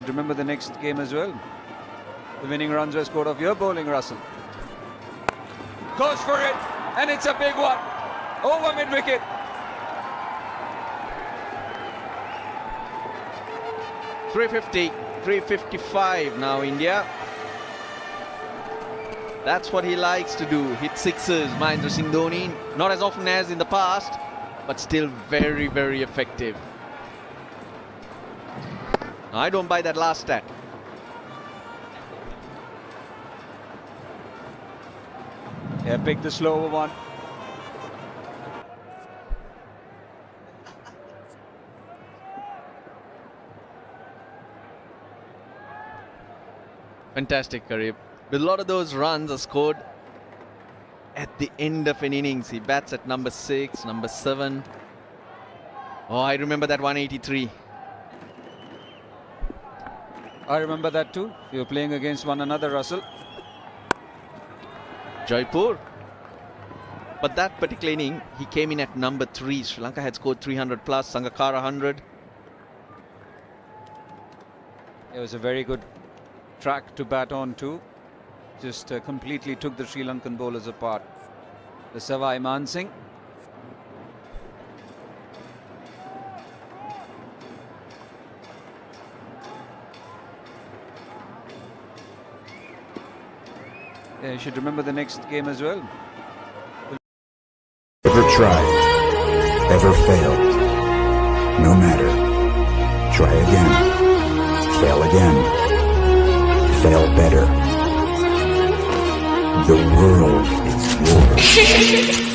should remember the next game as well. The winning runs were scored off your bowling, Russell. Goes for it, and it's a big one. Over mid-wicket. .350, 355 now India. That's what he likes to do, hit sixes, Mahendra Singh Dhoni. Not as often as in the past, but still very, very effective. I don't buy that last stat. Yeah, pick the slower one. Fantastic career. With a lot of those runs are scored at the end of an innings. He bats at number 6, number 7. Oh, I remember that 183. I remember that too. You were playing against one another, Russell. Jaipur. But that particular inning, he came in at number 3. Sri Lanka had scored 300 plus, Sangakkara 100. It was a very good track to bat on too. Just completely took the Sri Lankan bowlers apart. The Savai Man Singh. Yeah, you should remember the next game as well. Ever tried, ever failed, no matter. Try again, fail again, fail better. The world is yours.